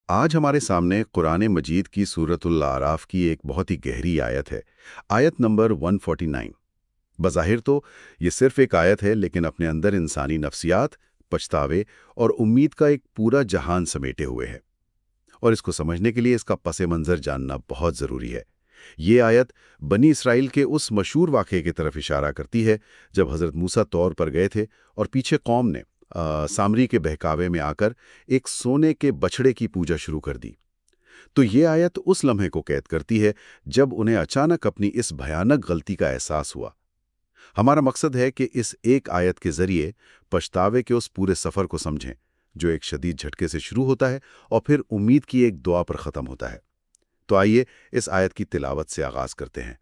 آج ہمارے سامنے قرآن مجید کی سورۃ الاعراف کی ایک بہت ہی گہری آیت ہے۔ آیت نمبر 149۔ بظاہر تو یہ صرف ایک آیت ہے، لیکن اپنے اندر انسانی نفسیات، پچھتاوے اور امید کا ایک پورا جہان سمیٹے ہوئے ہے۔ اور اس کو سمجھنے کے لیے اس کا پس منظر جاننا بہت ضروری ہے۔ یہ آیت بنی اسرائیل کے اس مشہور واقعے کی طرف اشارہ کرتی ہے جب حضرت موسیٰ طور پر گئے تھے اور پیچھے قوم نے سامری کے بہکاوے میں آ کر ایک سونے کے بچھڑے کی پوجا شروع کر دی۔ تو یہ آیت اس لمحے کو قید کرتی ہے جب انہیں اچانک اپنی اس بھیانک غلطی کا احساس ہوا۔ ہمارا مقصد ہے کہ اس ایک آیت کے ذریعے پچھتاوے کے اس پورے سفر کو سمجھیں جو ایک شدید جھٹکے سے شروع ہوتا ہے اور پھر امید کی ایک دعا پر ختم ہوتا ہے۔ تو آئیے اس آیت کی تلاوت سے آغاز کرتے ہیں۔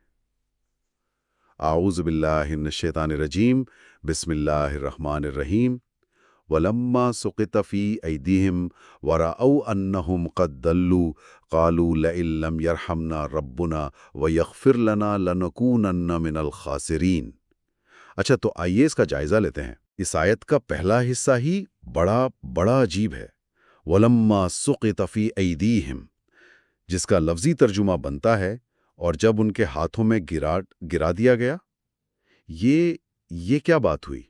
اعوذ باللہ من الشیطان الرجیم، بسم اللہ الرحمن الرحیم۔ وَلَمَّا سُقِطَ فِي أَيْدِيهِمْ وَرَأَوْا أَنَّهُمْ قَدْ ضَلُّوا قَالُوا لَئِن لَّمْ يَرْحَمْنَا رَبُّنَا وَيَغْفِرْ لَنَا لَنَكُونَنَّ مِنَ الْخَاسِرِينَ۔ اچھا، تو آئیے اس کا جائزہ لیتے ہیں۔ اس آیت کا پہلا حصہ ہی بڑا عجیب ہے۔ وَلَمَّا سُقِطَ فِي أَيْدِيهِمْ، جس کا لفظی ترجمہ بنتا ہے اور جب ان کے ہاتھوں میں گرا دیا گیا۔ یہ کیا بات ہوئی؟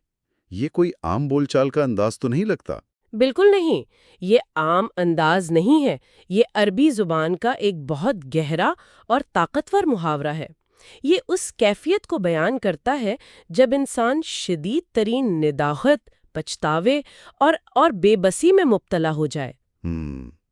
یہ کوئی عام بول چال کا انداز تو نہیں لگتا؟ بالکل نہیں، یہ عام انداز نہیں ہے۔ یہ عربی زبان کا ایک بہت گہرا اور طاقتور محاورہ ہے۔ یہ اس کیفیت کو بیان کرتا ہے جب انسان شدید ترین نداخت، پچھتاوے اور بے بسی میں مبتلا ہو جائے۔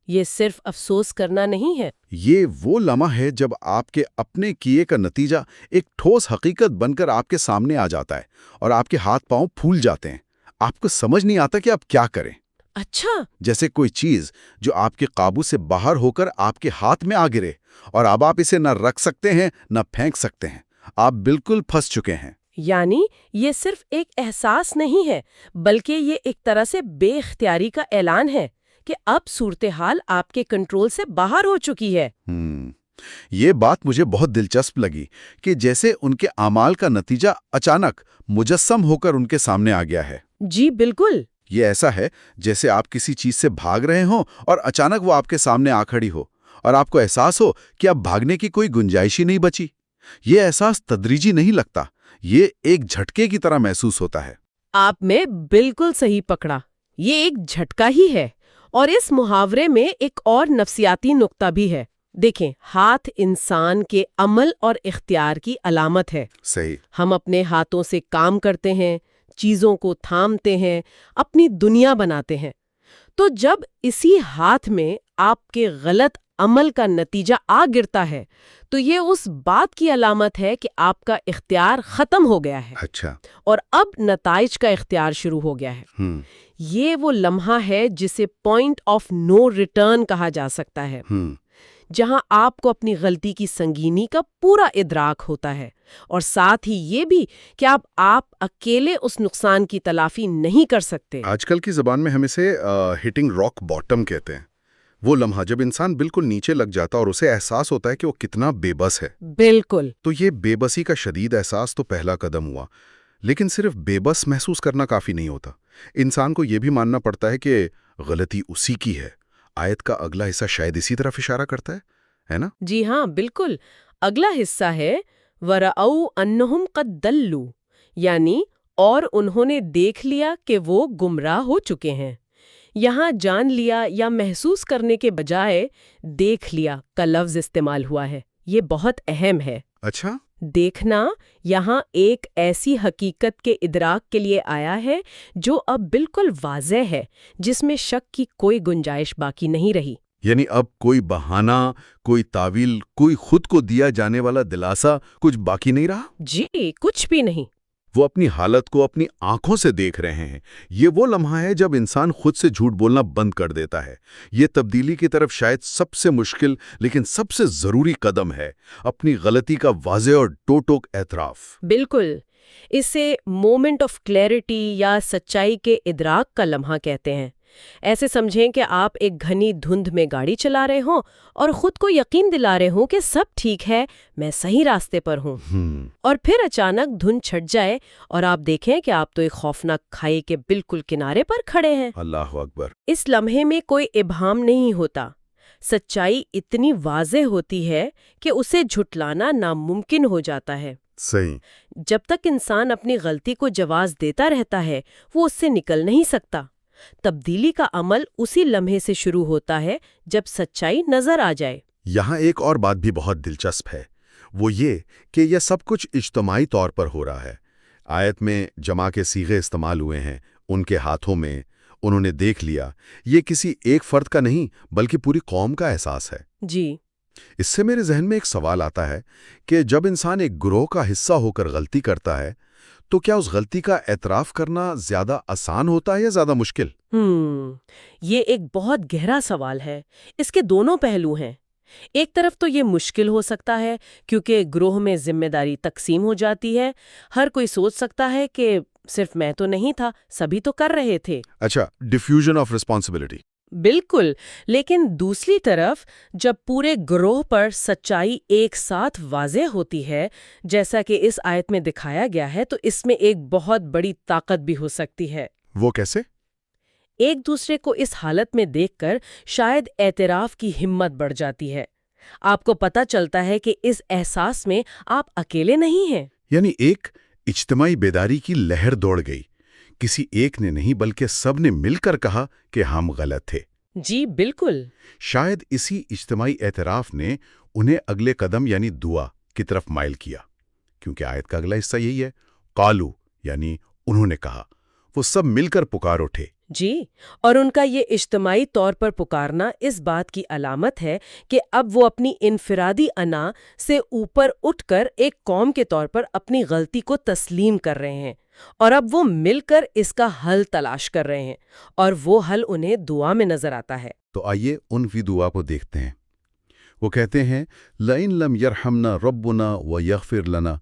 یہ صرف افسوس کرنا نہیں ہے۔ یہ وہ لمحہ ہے جب آپ کے اپنے کیے کا نتیجہ ایک ٹھوس حقیقت بن کر آپ کے سامنے آ جاتا ہے اور آپ کے ہاتھ پاؤں پھول جاتے ہیں۔ آپ کو سمجھ نہیں آتا کہ آپ کیا کریں۔ اچھا، جیسے کوئی چیز جو آپ کے قابو سے باہر ہو کر آپ کے ہاتھ میں آ گرے اور اب آپ اسے نہ رکھ سکتے ہیں نہ پھینک سکتے ہیں۔ آپ بالکل پھنس چکے ہیں۔ یعنی یہ صرف ایک احساس نہیں ہے، بلکہ یہ ایک طرح سے بے اختیاری کا اعلان ہے کہ اب صورتحال آپ کے کنٹرول سے باہر ہو چکی ہے۔ یہ بات مجھے بہت دلچسپ لگی کہ جیسے ان کے اعمال کا نتیجہ اچانک مجسم ہو کر ان کے سامنے آ گیا ہے۔ جی بالکل۔ یہ ایسا ہے جیسے آپ کسی چیز سے بھاگ رہے ہوں اور اچانک وہ آپ کے سامنے آ کھڑی ہو اور آپ کو احساس ہو کہ اب بھاگنے کی کوئی گنجائش ہی نہیں بچی۔ یہ احساس تدریجی نہیں لگتا، یہ ایک جھٹکے کی طرح محسوس ہوتا ہے۔ آپ نے بالکل صحیح پکڑا، یہ ایک جھٹکا ہی ہے۔ اور اس محاورے میں ایک اور نفسیاتی نقطہ بھی ہے۔ دیکھیں، ہاتھ انسان کے عمل اور اختیار کی علامت ہے۔ صحیح۔ ہم اپنے ہاتھوں سے کام کرتے ہیں، چیزوں کو تھامتے ہیں، اپنی دنیا بناتے ہیں۔ تو جب اسی ہاتھ میں آپ کے غلط عمل کا نتیجہ آ گرتا ہے تو یہ اس بات کی علامت ہے کہ آپ کا اختیار ختم ہو گیا ہے۔ اچھا۔ اور اب نتائج کا اختیار شروع ہو گیا ہے۔ یہ وہ لمحہ ہے جسے پوائنٹ آف نو ریٹرن کہا جا سکتا ہے، جہاں آپ کو اپنی غلطی کی سنگینی کا پورا ادراک ہوتا ہے، اور ساتھ ہی یہ بھی کہ آپ اکیلے اس نقصان کی تلافی نہیں کر سکتے۔ آج کل کی زبان میں ہم اسے ہٹنگ راک باٹم کہتے ہیں۔ وہ لمحہ جب انسان بالکل نیچے لگ جاتا اور اسے احساس ہوتا ہے کہ وہ کتنا بے بس ہے۔ بالکل۔ تو یہ بے بسی کا شدید احساس تو پہلا قدم ہوا، لیکن صرف بے بس محسوس کرنا کافی نہیں ہوتا۔ انسان کو یہ بھی ماننا پڑتا ہے کہ غلطی اسی کی ہے۔ آیت کا اگلا حصہ شاید اسی طرف اشارہ کرتا ہے نا؟ جی ہاں، بالکل۔ اگلا حصہ ہے وَرَأَوْا أَنَّهُمْ قَدْ ضَلُّوا، یعنی اور انہوں نے دیکھ لیا کہ وہ گمراہ ہو چکے ہیں۔ یہاں جان لیا یا محسوس کرنے کے بجائے دیکھ لیا کا لفظ استعمال ہوا ہے۔ یہ بہت اہم ہے۔ اچھا۔ دیکھنا یہاں ایک ایسی حقیقت کے ادراک کے لیے آیا ہے جو اب بالکل واضح ہے، جس میں شک کی کوئی گنجائش باقی نہیں رہی۔ یعنی اب کوئی بہانہ، کوئی تعویل، کوئی خود کو دیا جانے والا دلاسا کچھ باقی نہیں رہا؟ جی، کچھ بھی نہیں۔ وہ اپنی حالت کو اپنی آنکھوں سے دیکھ رہے ہیں۔ یہ وہ لمحہ ہے جب انسان خود سے جھوٹ بولنا بند کر دیتا ہے۔ یہ تبدیلی کی طرف شاید سب سے مشکل لیکن سب سے ضروری قدم ہے، اپنی غلطی کا واضح اور ٹوک اعتراف۔ بالکل، اسے مومنٹ آف کلیئرٹی یا سچائی کے ادراک کا لمحہ کہتے ہیں۔ ایسے سمجھیں کہ آپ ایک گھنی دھند میں گاڑی چلا رہے ہوں اور خود کو یقین دلا رہے ہوں کہ سب ٹھیک ہے، میں صحیح راستے پر ہوں، اور پھر اچانک دھند چھٹ جائے اور آپ دیکھیں کہ آپ تو ایک خوفناک کھائی کے بالکل کنارے پر کھڑے ہیں۔ اللہ اکبر۔ اس لمحے میں کوئی ابہام نہیں ہوتا، سچائی اتنی واضح ہوتی ہے کہ اسے جھٹلانا ناممکن ہو جاتا ہے۔ صحیح۔ جب تک انسان اپنی غلطی کو جواز دیتا رہتا ہے وہ اس سے نکل نہیں سکتا۔ تبدیلی کا عمل اسی لمحے سے شروع ہوتا ہے جب سچائی نظر آ جائے۔ یہاں ایک اور بات بھی بہت دلچسپ ہے، وہ یہ کہ یہ سب کچھ اجتماعی طور پر ہو رہا ہے۔ آیت میں جمع کے صیغے استعمال ہوئے ہیں، ان کے ہاتھوں میں، انہوں نے دیکھ لیا۔ یہ کسی ایک فرد کا نہیں بلکہ پوری قوم کا احساس ہے۔ جی، اس سے میرے ذہن میں ایک سوال آتا ہے کہ جب انسان ایک گروہ کا حصہ ہو کر غلطی کرتا ہے تو کیا اس غلطی کا اعتراف کرنا زیادہ آسان ہوتا ہے یا زیادہ مشکل؟ یہ ایک بہت گہرا سوال ہے۔ اس کے دونوں پہلو ہیں۔ ایک طرف تو یہ مشکل ہو سکتا ہے کیونکہ گروہ میں ذمہ داری تقسیم ہو جاتی ہے، ہر کوئی سوچ سکتا ہے کہ صرف میں تو نہیں تھا، سبھی تو کر رہے تھے۔ اچھا، ڈیفیوژن آف رسپانسبلٹی۔ بالکل، لیکن دوسری طرف جب پورے گروہ پر سچائی ایک ساتھ واضح ہوتی ہے جیسا کہ اس آیت میں دکھایا گیا ہے تو اس میں ایک بہت بڑی طاقت بھی ہو سکتی ہے۔ وہ کیسے؟ ایک دوسرے کو اس حالت میں دیکھ کر شاید اعتراف کی ہمت بڑھ جاتی ہے۔ آپ کو پتہ چلتا ہے کہ اس احساس میں آپ اکیلے نہیں ہیں۔ یعنی ایک اجتماعی بیداری کی لہر دوڑ گئی، کسی ایک نے نہیں بلکہ سب نے مل کر کہا کہ ہم غلط تھے۔ جی بالکل۔ شاید اسی اجتماعی اعتراف نے انہیں اگلے قدم یعنی دعا کی طرف مائل کیا، کیونکہ آیت کا اگلا حصہ یہی ہے، قالو یعنی انہوں نے کہا، وہ سب مل کر پکار اٹھے۔ جی، اور ان کا یہ اجتماعی طور پر پکارنا اس بات کی علامت ہے کہ اب وہ اپنی انفرادی انا سے اوپر اٹھ کر ایک قوم کے طور پر اپنی غلطی کو تسلیم کر رہے ہیں، اور اب وہ مل کر اس کا حل تلاش کر رہے ہیں، اور وہ حل انہیں دعا میں نظر آتا ہے۔ تو آئیے ان کی دعا کو دیکھتے ہیں۔ وہ کہتے ہیں لَإِن لَمْ يَرْحَمْنَا رَبُّنَا وَيَغْفِرْ لَنَا،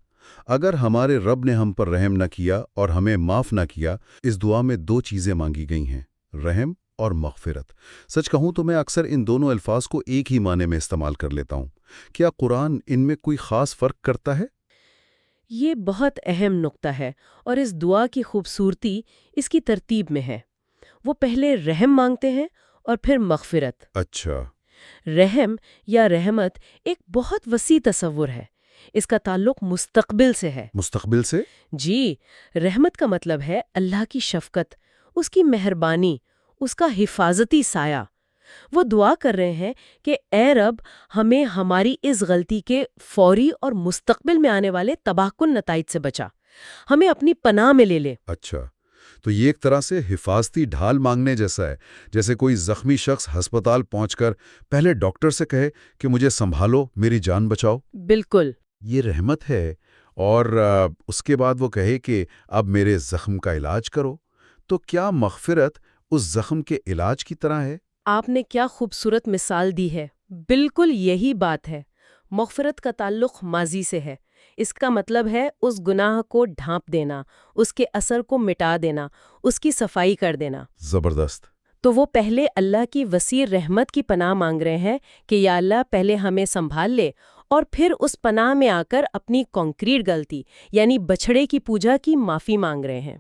اگر ہمارے رب نے ہم پر رحم نہ کیا اور ہمیں معاف نہ کیا۔ اس دعا میں دو چیزیں مانگی گئی ہیں، رحم اور مغفرت۔ سچ کہوں تو میں اکثر ان دونوں الفاظ کو ایک ہی معنی میں استعمال کر لیتا ہوں۔ کیا قرآن ان میں کوئی خاص فرق کرتا ہے؟ یہ بہت اہم نقطہ ہے، اور اس دعا کی خوبصورتی اس کی ترتیب میں ہے۔ وہ پہلے رحم مانگتے ہیں اور پھر مغفرت۔ اچھا۔ رحم یا رحمت ایک بہت وسیع تصور ہے۔ اس کا تعلق مستقبل سے ہے۔ مستقبل سے؟ جی، رحمت کا مطلب ہے اللہ کی شفقت، اس کی مہربانی، اس کا حفاظتی سایہ۔ وہ دعا کر رہے ہیں کہ اے رب، ہمیں ہماری اس غلطی کے فوری اور مستقبل میں آنے والے تباہ کن نتائج سے بچا، ہمیں اپنی پناہ میں لے لے۔ اچھا، تو یہ ایک طرح سے حفاظتی ڈھال مانگنے جیسا ہے، جیسے کوئی زخمی شخص ہسپتال پہنچ کر پہلے ڈاکٹر سے کہے کہ مجھے سنبھالو، میری جان بچاؤ۔ بالکل۔ یہ رحمت ہے، اور اس کے بعد وہ کہے کہ اب میرے زخم کا علاج کرو۔ تو کیا مغفرت اس زخم کے علاج کی طرح ہے؟ آپ نے کیا خوبصورت مثال دی ہے، بالکل یہی بات ہے۔ مغفرت کا تعلق ماضی سے ہے، اس کا مطلب ہے اس گناہ کو ڈھانپ دینا، اس کے اثر کو مٹا دینا، اس کی صفائی کر دینا۔ زبردست۔ تو وہ پہلے اللہ کی وسیع رحمت کی پناہ مانگ رہے ہیں کہ یا اللہ پہلے ہمیں سنبھال لے، اور پھر اس پناہ میں آ کر اپنی کانکریٹ غلطی یعنی بچھڑے کی پوجا کی معافی مانگ رہے ہیں۔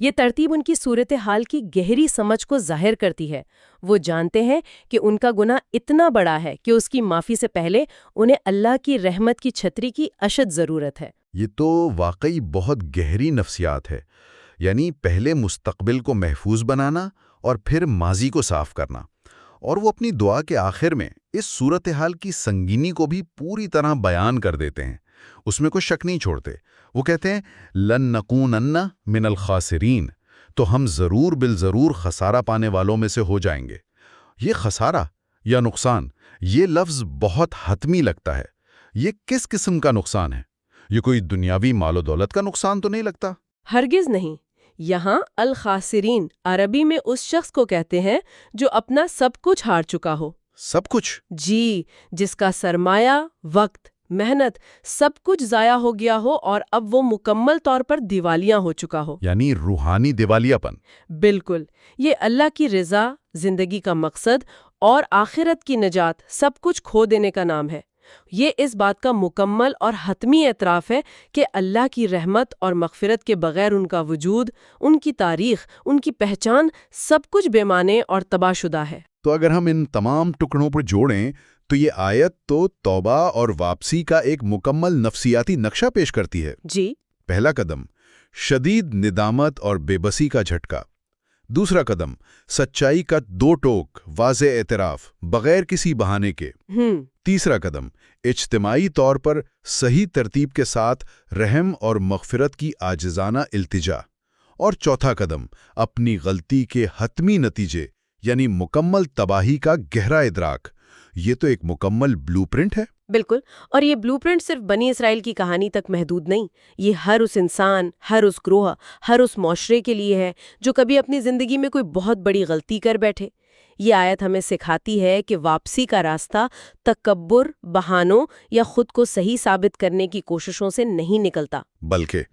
یہ ترتیب ان کی صورتحال کی گہری سمجھ کو ظاہر کرتی ہے۔ وہ جانتے ہیں کہ ان کا گناہ اتنا بڑا ہے کہ اس کی معافی سے پہلے انہیں اللہ کی رحمت کی چھتری کی اشد ضرورت ہے۔ یہ تو واقعی بہت گہری نفسیات ہے، یعنی پہلے مستقبل کو محفوظ بنانا اور پھر ماضی کو صاف کرنا۔ اور وہ اپنی دعا کے آخر میں اس صورتحال کی سنگینی کو بھی پوری طرح بیان کر دیتے ہیں، اس میں کوئی شک نہیں چھوڑتے۔ وہ کہتے ہیں لن نکونن من الخاسرین، تو ہم ضرور بالضرور خسارہ پانے والوں میں سے ہو جائیں گے۔ یہ خسارہ یا نقصان، یہ لفظ بہت حتمی لگتا ہے۔ یہ کس قسم کا نقصان ہے؟ یہ کوئی دنیاوی مال و دولت کا نقصان تو نہیں لگتا؟ ہرگز نہیں۔ یہاں الخاسرین عربی میں اس شخص کو کہتے ہیں جو اپنا سب کچھ ہار چکا ہو۔ سب کچھ؟ جی، جس کا سرمایہ، وقت، محنت سب کچھ ضائع ہو گیا ہو اور اب وہ مکمل طور پر دیوالیہ ہو چکا ہو۔ یعنی روحانی دیوالیہ پن۔ بالکل، یہ اللہ کی رضا، زندگی کا مقصد اور آخرت کی نجات سب کچھ کھو دینے کا نام ہے۔ یہ اس بات کا مکمل اور حتمی اعتراف ہے کہ اللہ کی رحمت اور مغفرت کے بغیر ان کا وجود، ان کی تاریخ، ان کی پہچان سب کچھ بے معنی اور تباہ شدہ ہے۔ تو اگر ہم ان تمام ٹکڑوں پر جوڑیں تو یہ آیت تو توبہ اور واپسی کا ایک مکمل نفسیاتی نقشہ پیش کرتی ہے۔ جی۔ پہلا قدم شدید ندامت اور بے بسی کا جھٹکا، دوسرا قدم سچائی کا دو ٹوک واضح اعتراف بغیر کسی بہانے کے، تیسرا قدم اجتماعی طور پر صحیح ترتیب کے ساتھ رحم اور مغفرت کی عاجزانہ التجا، اور چوتھا قدم اپنی غلطی کے حتمی نتیجے یعنی مکمل تباہی کا گہرا ادراک۔ یہ تو ایک مکمل بلو پرنٹ ہے۔ بالکل، اور یہ بلو پرنٹ صرف بنی اسرائیل کی کہانی تک محدود نہیں، یہ ہر اس انسان، ہر اس گروہ، ہر اس معاشرے کے لیے ہے جو کبھی اپنی زندگی میں کوئی بہت بڑی غلطی کر بیٹھے۔ یہ آیت ہمیں سکھاتی ہے کہ واپسی کا راستہ تکبر، بہانوں یا خود کو صحیح ثابت کرنے کی کوششوں سے نہیں نکلتا،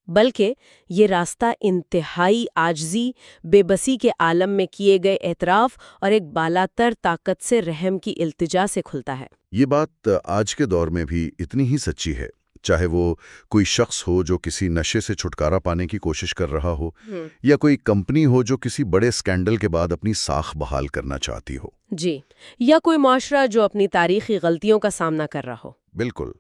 بلکہ یہ راستہ انتہائی عاجزی، بے بسی کے عالم میں کیے گئے اعتراف اور ایک بالاتر طاقت سے رحم کی التجا سے کھلتا ہے۔ یہ بات آج کے دور میں بھی اتنی ہی سچی ہے، چاہے وہ کوئی شخص ہو جو کسی نشے سے چھٹکارا پانے کی کوشش کر رہا ہو، یا کوئی کمپنی ہو جو کسی بڑے سکینڈل کے بعد اپنی ساکھ بحال کرنا چاہتی ہو، جی، یا کوئی معاشرہ جو اپنی تاریخی غلطیوں کا سامنا کر رہا ہو۔ بالکل،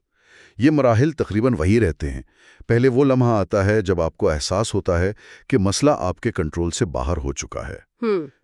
یہ مراحل تقریباً وہی رہتے ہیں۔ پہلے وہ لمحہ آتا ہے جب آپ کو احساس ہوتا ہے کہ مسئلہ آپ کے کنٹرول سے باہر ہو چکا ہے،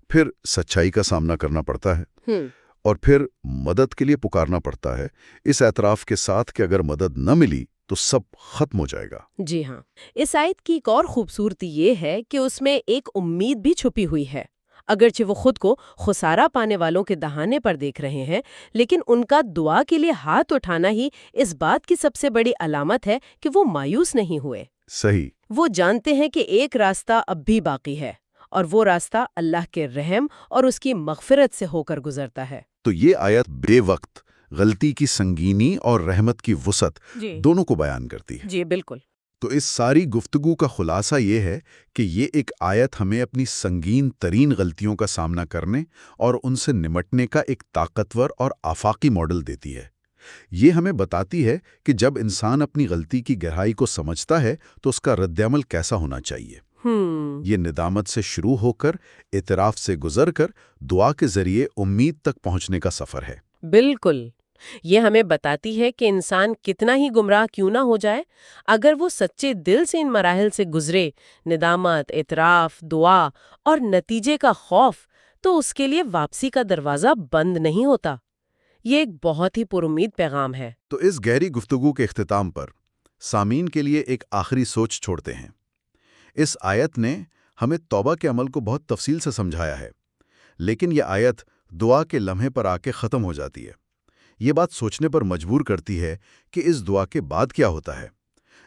پھر سچائی کا سامنا کرنا پڑتا ہے، اور پھر مدد کے لیے پکارنا پڑتا ہے، اس اعتراف کے ساتھ کہ اگر مدد نہ ملی تو سب ختم ہو جائے گا۔ جی ہاں، اس آیت کی ایک اور خوبصورتی یہ ہے کہ اس میں ایک امید بھی چھپی ہوئی ہے۔ اگرچہ وہ خود کو خسارہ پانے والوں کے دہانے پر دیکھ رہے ہیں، لیکن ان کا دعا کے لیے ہاتھ اٹھانا ہی اس بات کی سب سے بڑی علامت ہے کہ وہ مایوس نہیں ہوئے۔ صحیح۔ وہ جانتے ہیں کہ ایک راستہ اب بھی باقی ہے، اور وہ راستہ اللہ کے رحم اور اس کی مغفرت سے ہو کر گزرتا ہے۔ تو یہ آیت بے وقت غلطی کی سنگینی اور رحمت کی وسعت دونوں کو بیان کرتی ہے۔ جی بالکل۔ تو اس ساری گفتگو کا خلاصہ یہ ہے کہ یہ ایک آیت ہمیں اپنی سنگین ترین غلطیوں کا سامنا کرنے اور ان سے نمٹنے کا ایک طاقتور اور آفاقی ماڈل دیتی ہے۔ یہ ہمیں بتاتی ہے کہ جب انسان اپنی غلطی کی گہرائی کو سمجھتا ہے تو اس کا رد عمل کیسا ہونا چاہیے۔ یہ ندامت سے شروع ہو کر اعتراف سے گزر کر دعا کے ذریعے امید تک پہنچنے کا سفر ہے۔ بالکل، یہ ہمیں بتاتی ہے کہ انسان کتنا ہی گمراہ کیوں نہ ہو جائے، اگر وہ سچے دل سے ان مراحل سے گزرے، ندامت، اعتراف، دعا اور نتیجے کا خوف، تو اس کے لیے واپسی کا دروازہ بند نہیں ہوتا۔ یہ ایک بہت ہی پرامید پیغام ہے۔ تو اس گہری گفتگو کے اختتام پر سامعین کے لیے ایک آخری سوچ چھوڑتے ہیں۔ اس آیت نے ہمیں توبہ کے عمل کو بہت تفصیل سے سمجھایا ہے، لیکن یہ آیت دعا کے لمحے پر آ کے ختم ہو جاتی ہے۔ یہ بات سوچنے پر مجبور کرتی ہے کہ اس دعا کے بعد کیا ہوتا ہے۔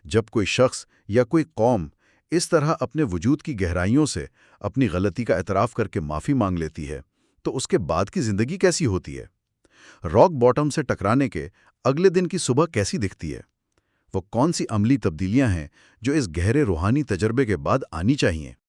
جب کوئی شخص یا کوئی قوم اس طرح اپنے وجود کی گہرائیوں سے اپنی غلطی کا اعتراف کر کے معافی مانگ لیتی ہے، تو اس کے بعد کی زندگی کیسی ہوتی ہے؟ راک باٹم سے ٹکرانے کے اگلے دن کی صبح کیسی دکھتی ہے؟ وہ کون سی عملی تبدیلیاں ہیں جو اس گہرے روحانی تجربے کے بعد آنی چاہیے؟